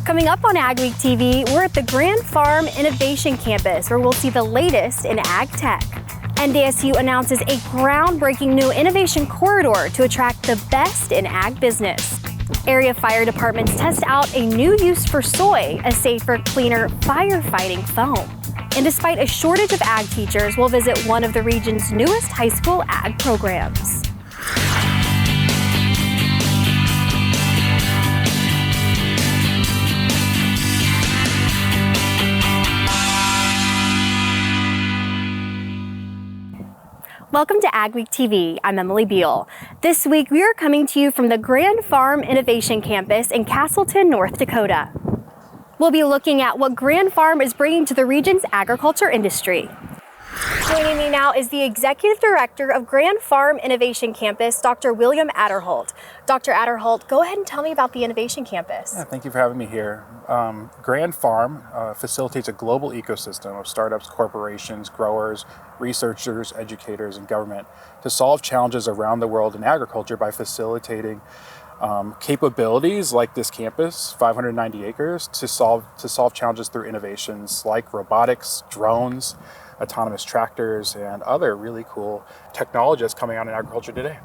Coming up on AgweekTV, we're at the Grand Farm Innovation Campus, where we'll see the latest in ag tech. NDSU announces a groundbreaking new innovation corridor to attract the best in ag business. Area fire departments test out a new use for soy, a safer, cleaner firefighting foam. And despite a shortage of ag teachers, we'll visit one of the region's newest high school ag programs. Welcome to AgweekTV. I'm Emily Beal. This week, we are coming to you from the Grand Farm Innovation Campus in Castleton, North Dakota. We'll be looking at what Grand Farm is bringing to the region's agriculture industry. Joining me now is the Executive Director of Grand Farm Innovation Campus, Dr. William Adderholt. Dr. Adderholt, go ahead and tell me about the Innovation Campus. Yeah, thank you for having me here. Grand Farm facilitates a global ecosystem of startups, corporations, growers, researchers, educators, and government to solve challenges around the world in agriculture by facilitating capabilities like this campus, 590 acres, to solve challenges through innovations like robotics, drones, autonomous tractors, and other really cool technology that's coming out in agriculture today.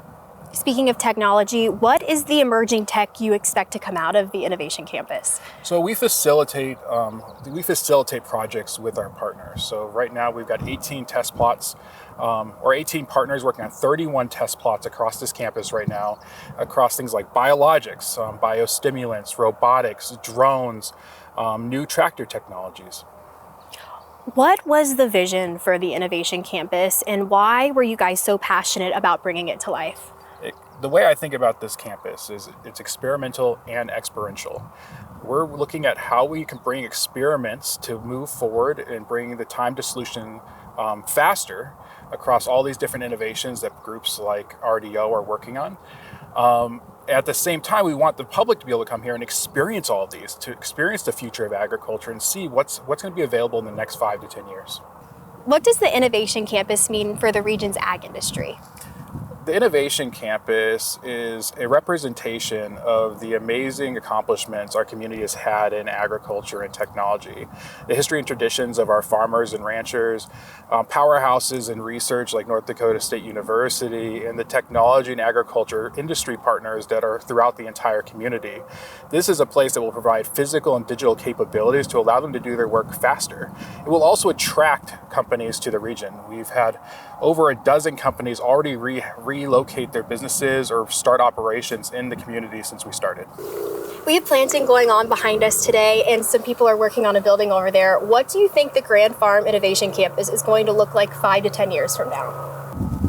Speaking of technology, what is the emerging tech you expect to come out of the Innovation Campus? So we facilitate projects with our partners. So right now we've got 18 test plots, or 18 partners working on 31 test plots across this campus right now, across things like biologics, biostimulants, robotics, drones, new tractor technologies. What was the vision for the Innovation Campus, and why were you guys so passionate about bringing it to life? The way I think about this campus is it's experimental and experiential. We're looking at how we can bring experiments to move forward and bring the time to solution faster across all these different innovations that groups like RDO are working on. At the same time, we want the public to be able to come here and experience all of these, to experience the future of agriculture and see what's going to be available in the next 5 to 10 years. What does the Innovation Campus mean for the region's ag industry? The Innovation Campus is a representation of the amazing accomplishments our community has had in agriculture and technology. The history and traditions of our farmers and ranchers, powerhouses in research like North Dakota State University, and the technology and agriculture industry partners that are throughout the entire community. This is a place that will provide physical and digital capabilities to allow them to do their work faster. It will also attract companies to the region. We've had over a dozen companies already relocate their businesses or start operations in the community since we started. We have planting going on behind us today, and some people are working on a building over there. What do you think the Grand Farm Innovation Campus is going to look like 5 to 10 years from now?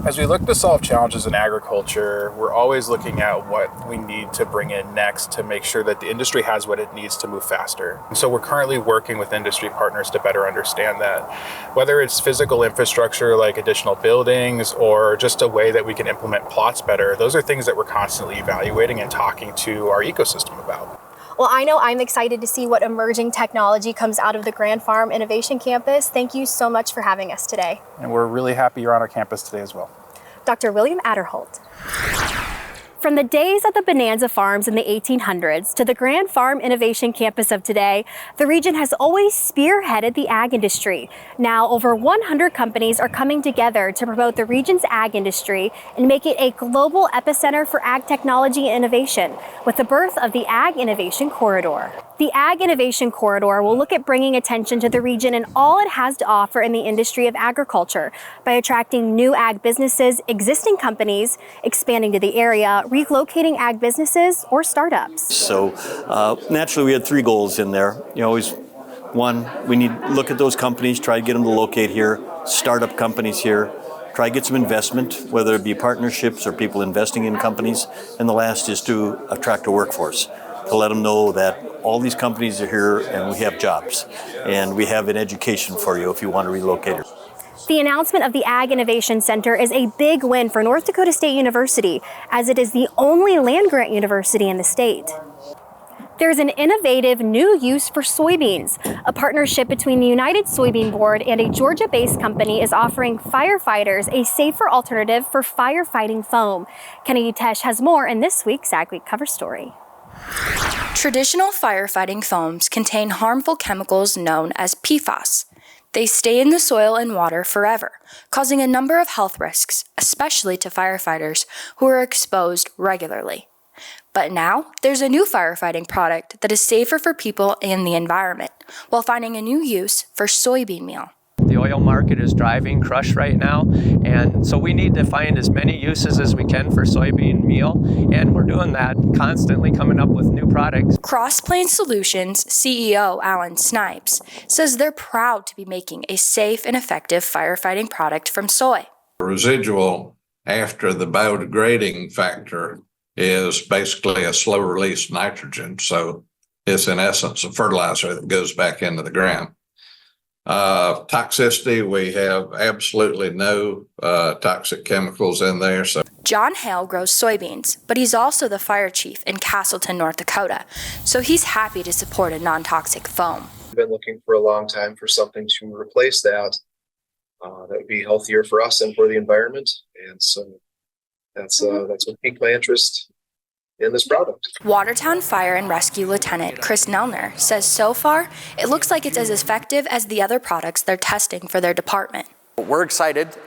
As we look to solve challenges in agriculture, we're always looking at what we need to bring in next to make sure that the industry has what it needs to move faster. And so we're currently working with industry partners to better understand that. Whether it's physical infrastructure like additional buildings or just a way that we can implement plots better, those are things that we're constantly evaluating and talking to our ecosystem about. Well, I know I'm excited to see what emerging technology comes out of the Grand Farm Innovation Campus. Thank you so much for having us today. And we're really happy you're on our campus today as well. Dr. William Adderholt. From the days at the Bonanza Farms in the 1800s to the Grand Farm Innovation Campus of today, the region has always spearheaded the ag industry. Now, over 100 companies are coming together to promote the region's ag industry and make it a global epicenter for ag technology and innovation, with the birth of the Ag Innovation Corridor. The Ag Innovation Corridor will look at bringing attention to the region and all it has to offer in the industry of agriculture by attracting new ag businesses, existing companies, expanding to the area, relocating ag businesses, or startups. So naturally we had 3 goals in there. One, we need to look at those companies, try to get them to locate here, startup companies here, try to get some investment, whether it be partnerships or people investing in companies. And the last is to attract a workforce, to let them know that all these companies are here and we have jobs and we have an education for you if you want to relocate. The announcement of the Ag Innovation Center is a big win for North Dakota State University, as it is the only land-grant university in the state. There's an innovative new use for soybeans. A partnership between the United Soybean Board and a Georgia-based company is offering firefighters a safer alternative for firefighting foam. Kennedy Tesh has more in this week's AgWeek cover story. Traditional firefighting foams contain harmful chemicals known as PFAS. They stay in the soil and water forever, causing a number of health risks, especially to firefighters who are exposed regularly. But now, there's a new firefighting product that is safer for people and the environment, while finding a new use for soybean meal. The oil market is driving crush right now, and so we need to find as many uses as we can for soybean meal, and we're doing that, constantly coming up with new products. Crossplane Solutions CEO Alan Snipes says they're proud to be making a safe and effective firefighting product from soy. The residual after the biodegrading factor is basically a slow-release nitrogen, so it's in essence a fertilizer that goes back into the ground. Toxicity, we have absolutely no toxic chemicals in there. So John Hale grows soybeans, but he's also the fire chief in Castleton, North Dakota, so he's happy to support a non-toxic foam. We've been looking for a long time for something to replace that that would be healthier for us and for the environment, and so that's what piqued my interest in this product. Watertown Fire and Rescue Lieutenant Chris Nelner says so far, it looks like it's as effective as the other products they're testing for their department. We're excited.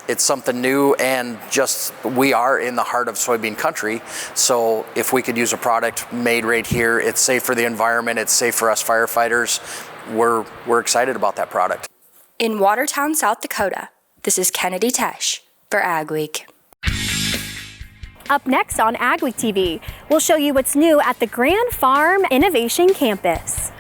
It's something new, and just we are in the heart of soybean country. So if we could use a product made right here, it's safe for the environment, it's safe for us firefighters. We're excited about that product. In Watertown, South Dakota, this is Kennedy Tesh for AgWeek. Up next on AgweekTV, we'll show you what's new at the Grand Farm Innovation Campus.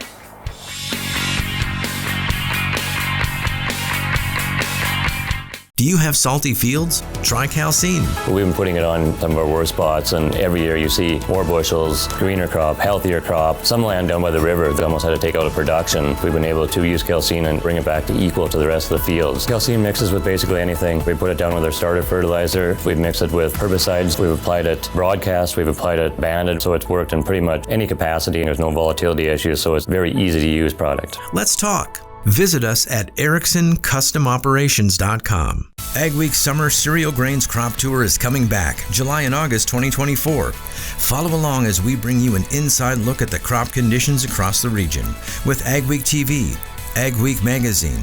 Do you have salty fields? Try calcine. We've been putting it on some of our worst spots, and every year you see more bushels, greener crop, healthier crop. Some land down by the river, they almost had to take out of production. We've been able to use calcine and bring it back to equal to the rest of the fields. Calcine mixes with basically anything. We put it down with our starter fertilizer. We've mixed it with herbicides. We've applied it broadcast. We've applied it banded. So it's worked in pretty much any capacity, and there's no volatility issues, so it's a very easy to use product. Let's talk. Visit us at EricksonCustomOperations.com. AgWeek Summer Cereal Grains Crop Tour is coming back July and August 2024. Follow along as we bring you an inside look at the crop conditions across the region with AgweekTV, AgWeek Magazine,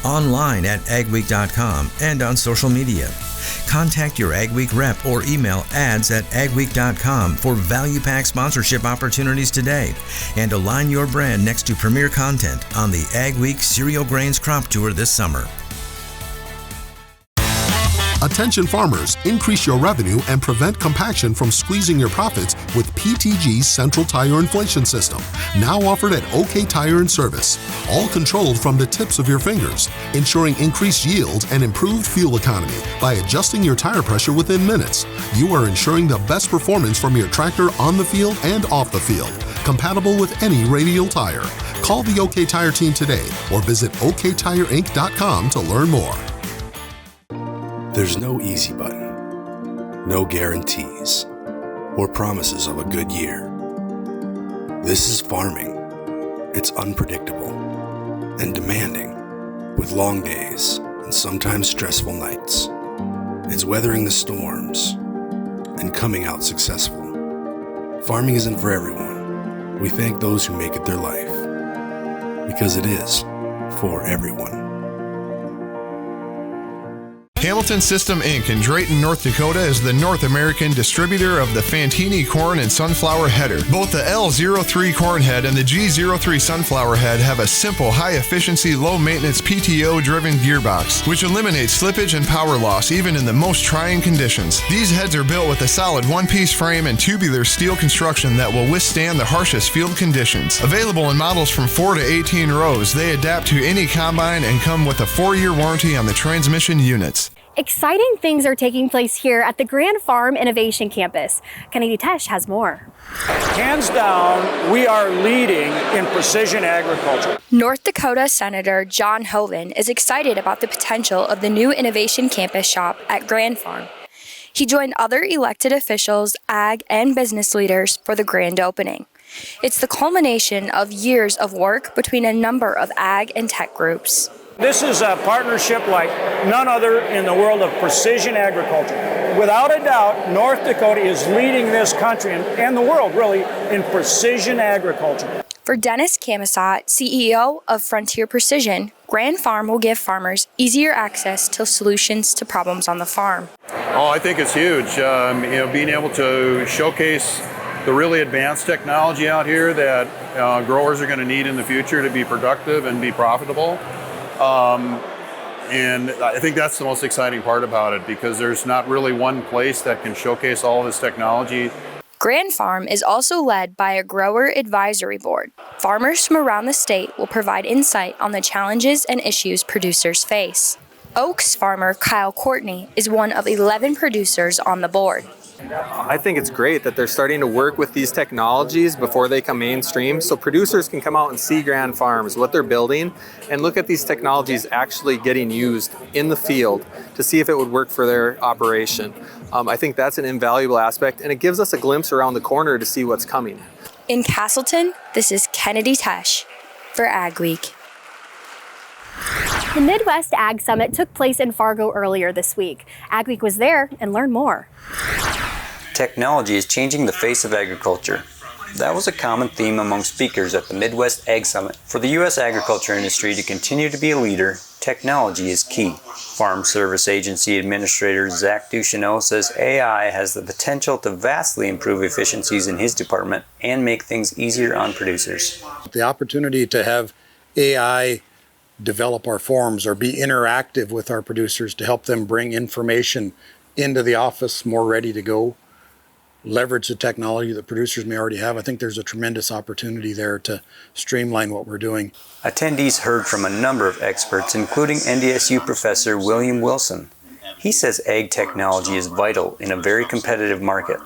online at agweek.com, and on social media. Contact your AgWeek rep or email ads@agweek.com for value pack sponsorship opportunities today, and align your brand next to premier content on the AgWeek Cereal Grains Crop Tour this summer. Attention farmers, increase your revenue and prevent compaction from squeezing your profits with PTG's Central Tire Inflation System, now offered at OK Tire and Service. All controlled from the tips of your fingers, ensuring increased yield and improved fuel economy by adjusting your tire pressure within minutes. You are ensuring the best performance from your tractor on the field and off the field, compatible with any radial tire. Call the OK Tire team today or visit oktireinc.com to learn more. There's no easy button, no guarantees, or promises of a good year. This is farming. It's unpredictable and demanding, with long days and sometimes stressful nights. It's weathering the storms and coming out successful. Farming isn't for everyone. We thank those who make it their life, because it is for everyone. Hamilton System Inc. in Drayton, North Dakota is the North American distributor of the Fantini corn and sunflower header. Both the L03 corn head and the G03 sunflower head have a simple, high-efficiency, low-maintenance PTO-driven gearbox, which eliminates slippage and power loss even in the most trying conditions. These heads are built with a solid one-piece frame and tubular steel construction that will withstand the harshest field conditions. Available in models from 4 to 18 rows, they adapt to any combine and come with a 4-year warranty on the transmission units. Exciting things are taking place here at the Grand Farm Innovation Campus. Kennedy Tesh has more. Hands down, we are leading in precision agriculture. North Dakota Senator John Hoeven is excited about the potential of the new Innovation Campus shop at Grand Farm. He joined other elected officials, ag, and business leaders for the grand opening. It's the culmination of years of work between a number of ag and tech groups. This is a partnership like none other in the world of precision agriculture. Without a doubt, North Dakota is leading this country and the world really in precision agriculture. For Dennis Camisot, CEO of Frontier Precision, Grand Farm will give farmers easier access to solutions to problems on the farm. Oh, I think it's huge. Being able to showcase the really advanced technology out here that growers are going to need in the future to be productive and be profitable. And I think that's the most exciting part about it, because there's not really one place that can showcase all of this technology. Grand Farm is also led by a grower advisory board. Farmers from around the state will provide insight on the challenges and issues producers face. Oaks farmer Kyle Courtney is one of 11 producers on the board. I think it's great that they're starting to work with these technologies before they come mainstream, so producers can come out and see Grand Farms, what they're building, and look at these technologies actually getting used in the field to see if it would work for their operation. I think that's an invaluable aspect, and it gives us a glimpse around the corner to see what's coming. In Castleton, this is Kennedy Tesh for AgWeek. The Midwest Ag Summit took place in Fargo earlier this week. AgWeek was there and learned more. Technology is changing the face of agriculture. That was a common theme among speakers at the Midwest Ag Summit. For the U.S. agriculture industry to continue to be a leader, technology is key. Farm Service Agency Administrator Zach Ducheneau says AI has the potential to vastly improve efficiencies in his department and make things easier on producers. The opportunity to have AI develop our forms or be interactive with our producers to help them bring information into the office more ready to go, leverage the technology that producers may already have. I think there's a tremendous opportunity there to streamline what we're doing. Attendees heard from a number of experts, including NDSU professor William Wilson. He says ag technology is vital in a very competitive market.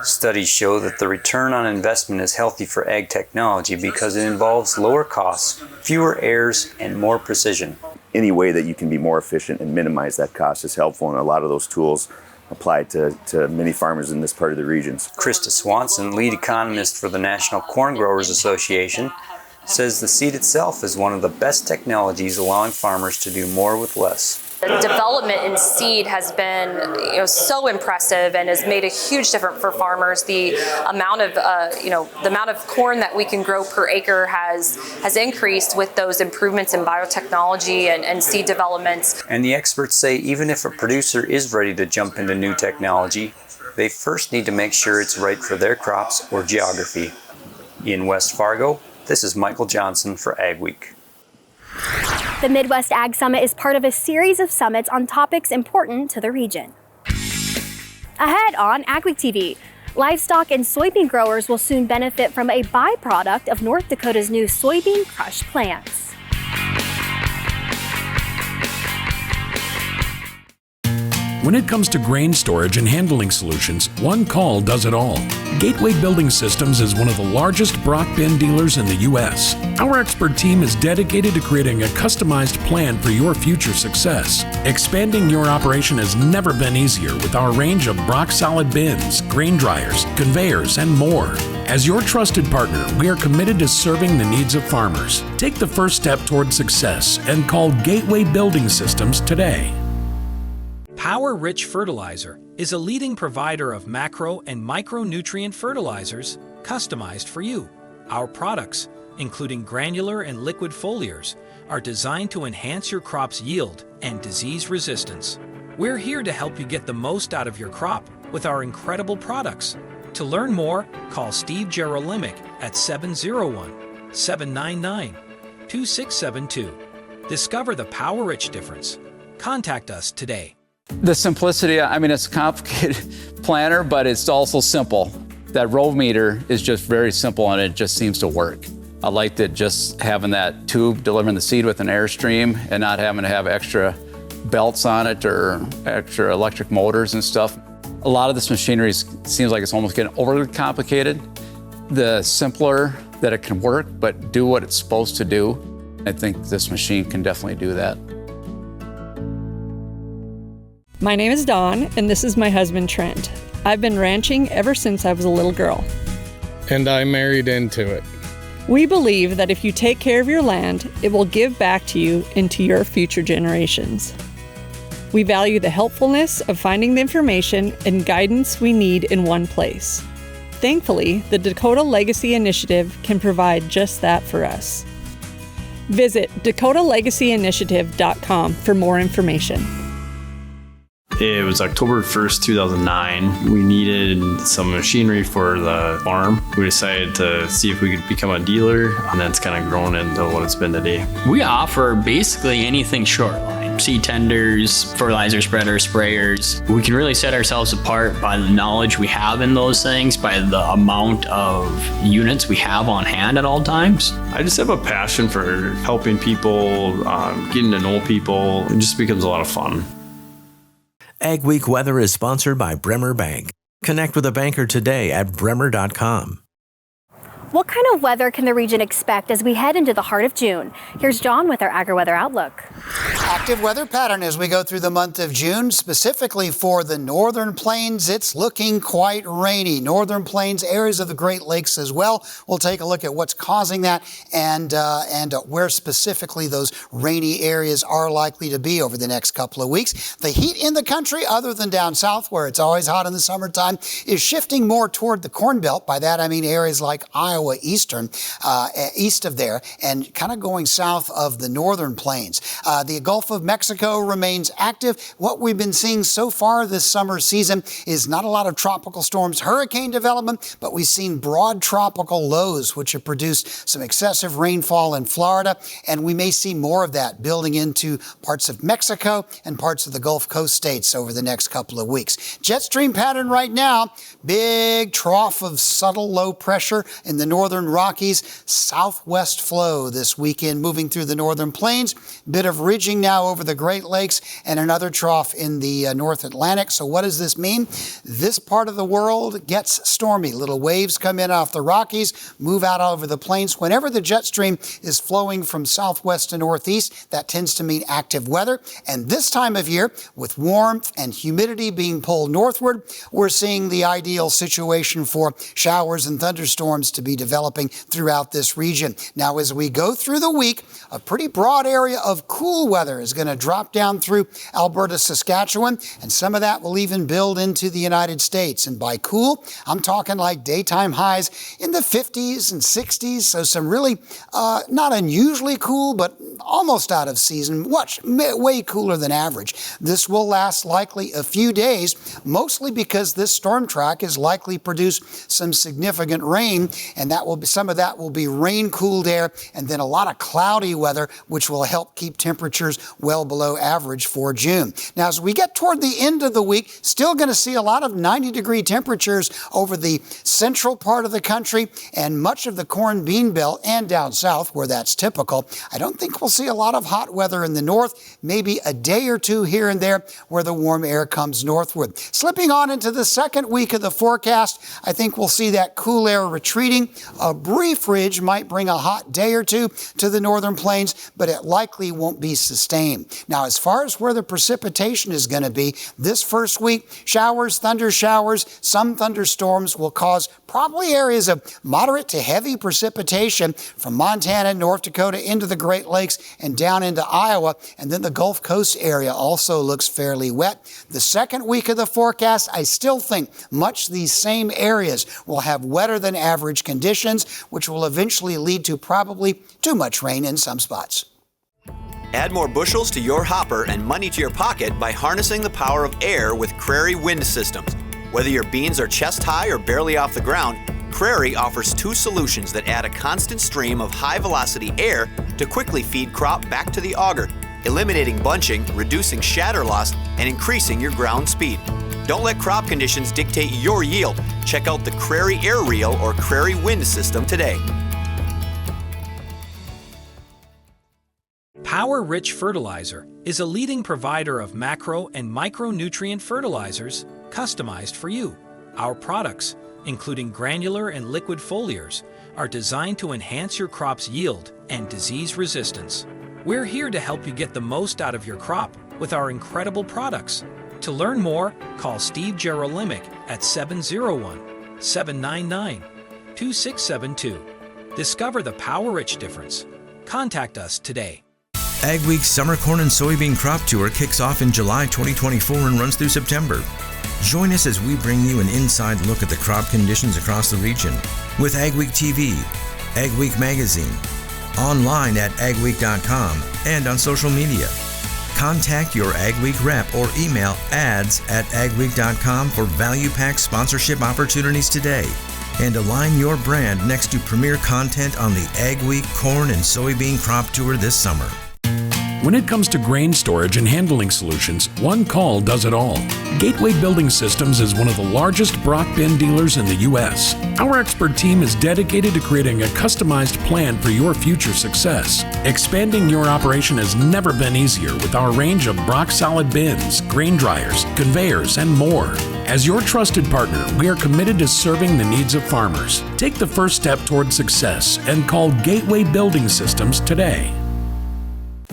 Studies show that the return on investment is healthy for ag technology because it involves lower costs, fewer errors, and more precision. Any way that you can be more efficient and minimize that cost is helpful, and a lot of those tools apply to many farmers in this part of the regions. Krista Swanson, lead economist for the National Corn Growers Association, says the seed itself is one of the best technologies allowing farmers to do more with less. The development in seed has been, so impressive and has made a huge difference for farmers. The amount of corn that we can grow per acre has increased with those improvements in biotechnology and seed developments. And the experts say even if a producer is ready to jump into new technology, they first need to make sure it's right for their crops or geography. In West Fargo, this is Michael Johnson for AgWeek. The Midwest Ag Summit is part of a series of summits on topics important to the region. Ahead on AgweekTV, livestock and soybean growers will soon benefit from a byproduct of North Dakota's new soybean crush plants. When it comes to grain storage and handling solutions, one call does it all. Gateway Building Systems is one of the largest Brock bin dealers in the U.S. Our expert team is dedicated to creating a customized plan for your future success. Expanding your operation has never been easier with our range of Brock solid bins, grain dryers, conveyors, and more. As your trusted partner, we are committed to serving the needs of farmers. Take the first step toward success and call Gateway Building Systems today. Power Rich Fertilizer is a leading provider of macro and micronutrient fertilizers customized for you. Our products, including granular and liquid foliars, are designed to enhance your crop's yield and disease resistance. We're here to help you get the most out of your crop with our incredible products. To learn more, call Steve Jerolimic at 701-799-2672. Discover the Power Rich difference. Contact us today. The simplicity, it's a complicated planter, but it's also simple. That row meter is just very simple and it just seems to work. I like that just having that tube delivering the seed with an airstream and not having to have extra belts on it or extra electric motors and stuff. A lot of this machinery seems like it's almost getting overly complicated. The simpler that it can work, but do what it's supposed to do, I think this machine can definitely do that. My name is Dawn, and this is my husband, Trent. I've been ranching ever since I was a little girl. And I married into it. We believe that if you take care of your land, it will give back to you and to your future generations. We value the helpfulness of finding the information and guidance we need in one place. Thankfully, the Dakota Legacy Initiative can provide just that for us. Visit DakotaLegacyInitiative.com for more information. It was October 1st, 2009. We needed some machinery for the farm. We decided to see if we could become a dealer, and that's kind of grown into what it's been today. We offer basically anything short line. Seed tenders, fertilizer spreaders, sprayers. We can really set ourselves apart by the knowledge we have in those things, by the amount of units we have on hand at all times. I just have a passion for helping people, getting to know people. It just becomes a lot of fun. AgWeek Weather is sponsored by Bremer Bank. Connect with a banker today at bremer.com. What kind of weather can the region expect as we head into the heart of June? Here's John with our AgriWeather Outlook. Active weather pattern as we go through the month of June. Specifically for the northern plains, it's looking quite rainy. Northern plains, areas of the Great Lakes as well. We'll take a look at what's causing that and where specifically those rainy areas are likely to be over the next couple of weeks. The heat in the country, other than down south where it's always hot in the summertime, is shifting more toward the Corn Belt. By that I mean areas like Iowa eastern, east of there, and kind of going south of the northern plains. The Gulf of Mexico remains active. What we've been seeing so far this summer season is not a lot of tropical storms, hurricane development, but we've seen broad tropical lows, which have produced some excessive rainfall in Florida, and we may see more of that building into parts of Mexico and parts of the Gulf Coast states over the next couple of weeks. Jet stream pattern right now, big trough of subtle low pressure in the northern Rockies, southwest flow this weekend moving through the northern plains, bit of ridging now over the Great Lakes, and another trough in the North Atlantic. So what does this mean? This part of the world gets stormy. Little waves come in off the Rockies, move out over the plains. Whenever the jet stream is flowing from southwest to northeast, that tends to mean active weather. And this time of year, with warmth and humidity being pulled northward, we're seeing the ideal situation for showers and thunderstorms to be developing throughout this region. Now, as we go through the week, a pretty broad area of cool weather is going to drop down through Alberta, Saskatchewan, and some of that will even build into the United States. And by cool, I'm talking like daytime highs in the 50s and 60s, so some really not unusually cool, but almost out of season, way cooler than average. This will last likely a few days, mostly because this storm track is likely to produce some significant rain, and some of that will be rain-cooled air, and then a lot of cloudy weather, which will help keep temperatures well below average for June. Now, as we get toward the end of the week, still going to see a lot of 90-degree temperatures over the central part of the country and much of the corn bean belt and down south where that's typical. I don't think we'll see a lot of hot weather in the north, maybe a day or two here and there where the warm air comes northward. Slipping on into the second week of the forecast, I think we'll see that cool air retreating. A brief ridge might bring a hot day or two to the northern plains, but it likely won't be sustained. Now, as far as where the precipitation is going to be, this first week, showers, thunder showers, some thunderstorms will cause probably areas of moderate to heavy precipitation from Montana, North Dakota into the Great Lakes and down into Iowa, and then the Gulf Coast area also looks fairly wet. The second week of the forecast, I still think much these same areas will have wetter than average conditions, which will eventually lead to probably too much rain in some spots. Add more bushels to your hopper and money to your pocket by harnessing the power of air with Crary Wind Systems. Whether your beans are chest high or barely off the ground, Crary offers two solutions that add a constant stream of high-velocity air to quickly feed crop back to the auger, eliminating bunching, reducing shatter loss, and increasing your ground speed. Don't let crop conditions dictate your yield. Check out the Crary Air Reel or Crary Wind System today. Power Rich Fertilizer is a leading provider of macro and micronutrient fertilizers customized for you. Our products, including granular and liquid foliars, are designed to enhance your crop's yield and disease resistance. We're here to help you get the most out of your crop with our incredible products. To learn more, call Steve Jerolimic at 701-799-2672. Discover the power-rich difference. Contact us today. AgWeek's Summer Corn and Soybean Crop Tour kicks off in July 2024 and runs through September. Join us as we bring you an inside look at the crop conditions across the region with AgweekTV, AgWEEK Magazine, online at agweek.com, and on social media. Contact your AgWeek rep or email ads@agweek.com for value-packed sponsorship opportunities today. And align your brand next to premier content on the AgWeek Corn and Soybean Crop Tour this summer. When it comes to grain storage and handling solutions, one call does it all. Gateway Building Systems is one of the largest Brock bin dealers in the U.S. Our expert team is dedicated to creating a customized plan for your future success. Expanding your operation has never been easier with our range of Brock solid bins, grain dryers, conveyors, and more. As your trusted partner, we are committed to serving the needs of farmers. Take the first step toward success and call Gateway Building Systems today.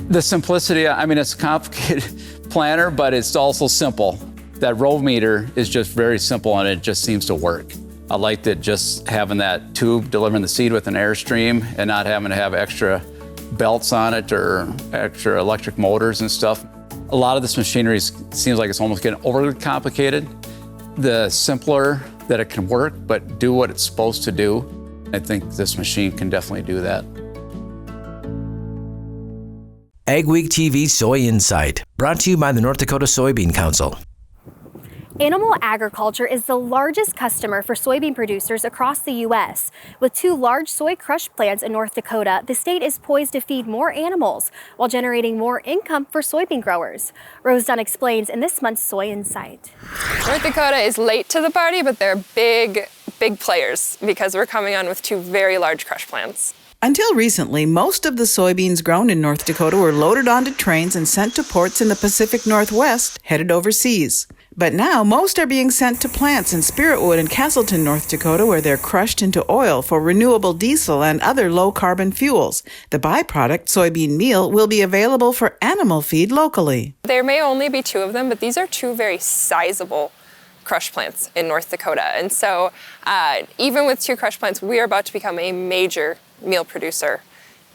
The simplicity, it's a complicated planter, but it's also simple. That row meter is just very simple and it just seems to work. I like that just having that tube delivering the seed with an airstream and not having to have extra belts on it or extra electric motors and stuff. A lot of this machinery seems like it's almost getting overly complicated. The simpler that it can work, but do what it's supposed to do, I think this machine can definitely do that. AgweekTV Soy Insight, brought to you by the North Dakota Soybean Council. Animal agriculture is the largest customer for soybean producers across the U.S. With 2 large soy crush plants in North Dakota, the state is poised to feed more animals while generating more income for soybean growers. Rose Dunn explains in this month's Soy Insight. North Dakota is late to the party, but they're big players because we're coming on with 2 very large crush plants. Until recently, most of the soybeans grown in North Dakota were loaded onto trains and sent to ports in the Pacific Northwest, headed overseas. But now, most are being sent to plants in Spiritwood and Castleton, North Dakota, where they're crushed into oil for renewable diesel and other low-carbon fuels. The byproduct, soybean meal, will be available for animal feed locally. There may only be 2 of them, but these are 2 very sizable crush plants in North Dakota. And so even with 2 crush plants, we are about to become a major meal producer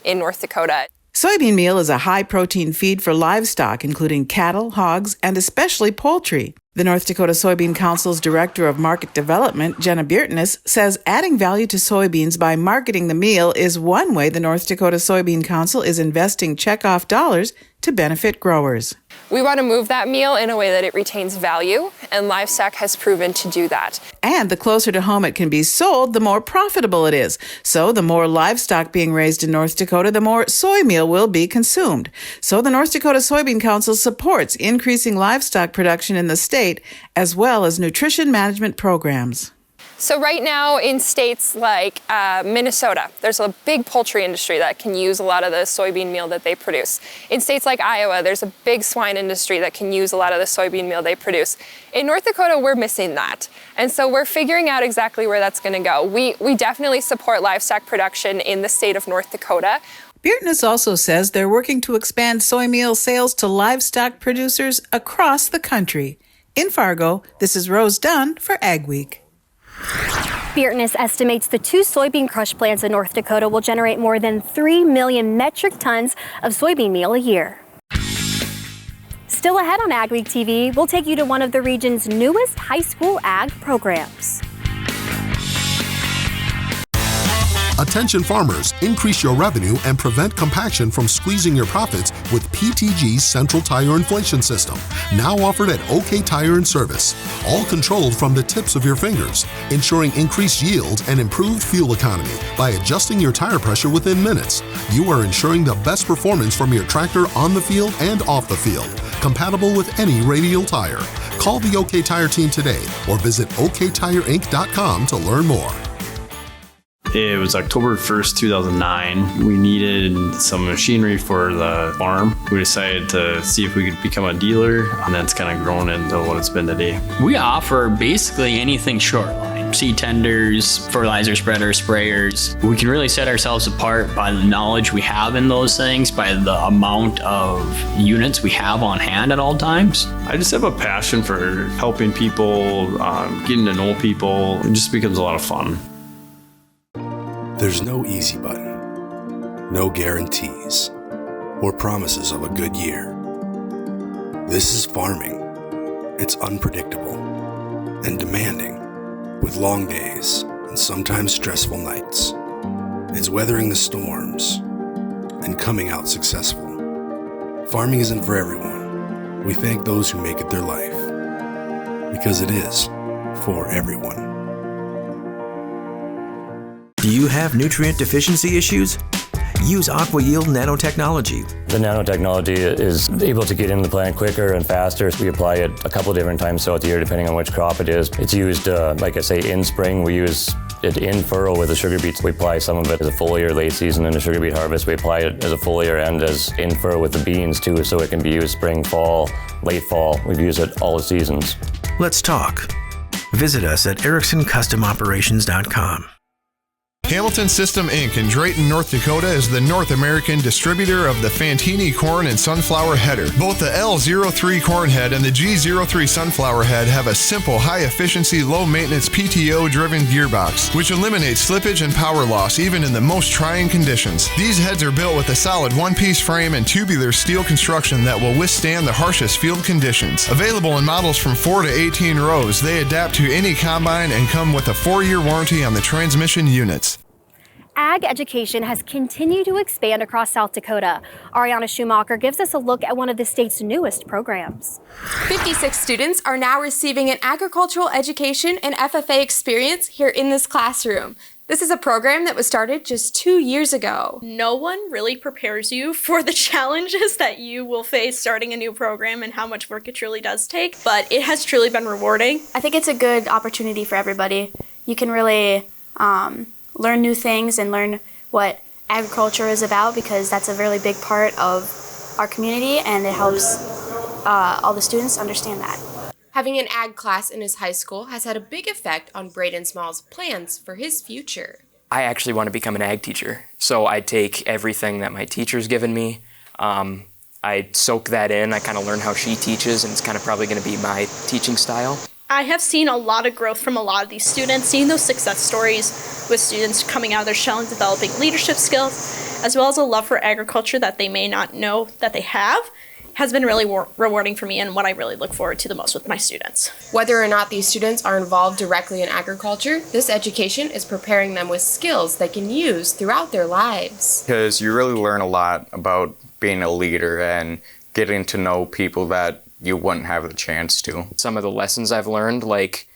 in North Dakota. Soybean meal is a high-protein feed for livestock, including cattle, hogs, and especially poultry. The North Dakota Soybean Council's Director of Market Development, Jenna Biertness, says adding value to soybeans by marketing the meal is one way the North Dakota Soybean Council is investing checkoff dollars to benefit growers. We want to move that meal in a way that it retains value, and livestock has proven to do that. And the closer to home it can be sold, the more profitable it is. So the more livestock being raised in North Dakota, the more soy meal will be consumed. So the North Dakota Soybean Council supports increasing livestock production in the state, as well as nutrition management programs. So right now in states like Minnesota, there's a big poultry industry that can use a lot of the soybean meal that they produce. In states like Iowa, there's a big swine industry that can use a lot of the soybean meal they produce. In North Dakota, we're missing that. And so we're figuring out exactly where that's going to go. We definitely support livestock production in the state of North Dakota. Biertness also says they're working to expand soy meal sales to livestock producers across the country. In Fargo, this is Rose Dunn for AgWeek. Biertness estimates the 2 soybean crush plants in North Dakota will generate more than 3 million metric tons of soybean meal a year. Still ahead on AgweekTV, we'll take you to one of the region's newest high school ag programs. Attention farmers, increase your revenue and prevent compaction from squeezing your profits with PTG's Central Tire Inflation System, now offered at OK Tire and Service. All controlled from the tips of your fingers, ensuring increased yield and improved fuel economy by adjusting your tire pressure within minutes. You are ensuring the best performance from your tractor on the field and off the field, compatible with any radial tire. Call the OK Tire team today or visit oktireinc.com to learn more. It was October 1st, 2009. We needed some machinery for the farm. We decided to see if we could become a dealer, and that's kind of grown into what it's been today. We offer basically anything short line. Seed tenders, fertilizer spreaders, sprayers. We can really set ourselves apart by the knowledge we have in those things, by the amount of units we have on hand at all times. I just have a passion for helping people, getting to know people. It just becomes a lot of fun. There's no easy button, no guarantees, or promises of a good year. This is farming. It's unpredictable and demanding, with long days and sometimes stressful nights. It's weathering the storms and coming out successful. Farming isn't for everyone. We thank those who make it their life, because it is for everyone. Do you have nutrient deficiency issues? Use AgweEK nanotechnology. The nanotechnology is able to get in the plant quicker and faster. We apply it a couple different times throughout the year depending on which crop it is. It's used, like I say, in spring. We use it in furrow with the sugar beets. We apply some of it as a foliar late season in the sugar beet harvest. We apply it as a foliar and as in furrow with the beans too, so it can be used spring, fall, late fall. We've used it all the seasons. Let's talk. Visit us at EricksonCustomOperations.com. Hamilton System Inc. in Drayton, North Dakota is the North American distributor of the Fantini corn and sunflower header. Both the L03 corn head and the G03 sunflower head have a simple, high-efficiency, low-maintenance PTO-driven gearbox, which eliminates slippage and power loss even in the most trying conditions. These heads are built with a solid one-piece frame and tubular steel construction that will withstand the harshest field conditions. Available in models from 4 to 18 rows, they adapt to any combine and come with a 4-year warranty on the transmission units. Ag education has continued to expand across South Dakota. Ariana Schumacher gives us a look at one of the state's newest programs. 56 students are now receiving an agricultural education and FFA experience here in this classroom. This is a program that was started just 2 years ago. No one really prepares you for the challenges that you will face starting a new program and how much work it truly does take, but it has truly been rewarding. I think it's a good opportunity for everybody. You can really learn new things and learn what agriculture is about, because that's a really big part of our community and it helps all the students understand that. Having an ag class in his high school has had a big effect on Braden Small's plans for his future. I actually want to become an ag teacher, so I take everything that my teacher's given me. I soak that in, I kind of learn how she teaches, and it's kind of probably going to be my teaching style. I have seen a lot of growth from a lot of these students, seeing those success stories with students coming out of their shell and developing leadership skills, as well as a love for agriculture that they may not know that they have, has been really rewarding for me and what I really look forward to the most with my students. Whether or not these students are involved directly in agriculture, this education is preparing them with skills they can use throughout their lives. Because you really learn a lot about being a leader and getting to know people that you wouldn't have the chance to. Some of the lessons I've learned, like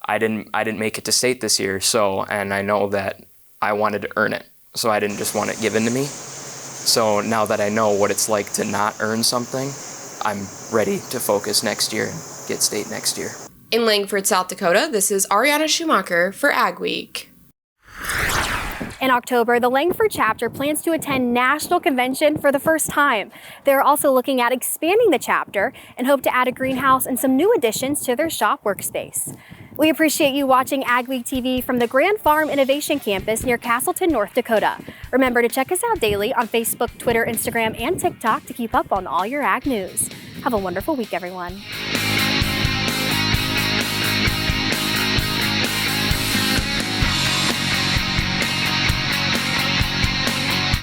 I didn't make it to state this year, and I know that I wanted to earn it, so I didn't just want it given to me. So now that I know what it's like to not earn something, I'm ready to focus next year and get state next year. In Langford, South Dakota, this is Ariana Schumacher for AgWeek. In October, the Langford chapter plans to attend national convention for the first time. They're also looking at expanding the chapter and hope to add a greenhouse and some new additions to their shop workspace. We appreciate you watching AgWeek TV from the Grand Farm Innovation Campus near Castleton, North Dakota. Remember to check us out daily on Facebook, Twitter, Instagram, and TikTok to keep up on all your ag news. Have a wonderful week, everyone.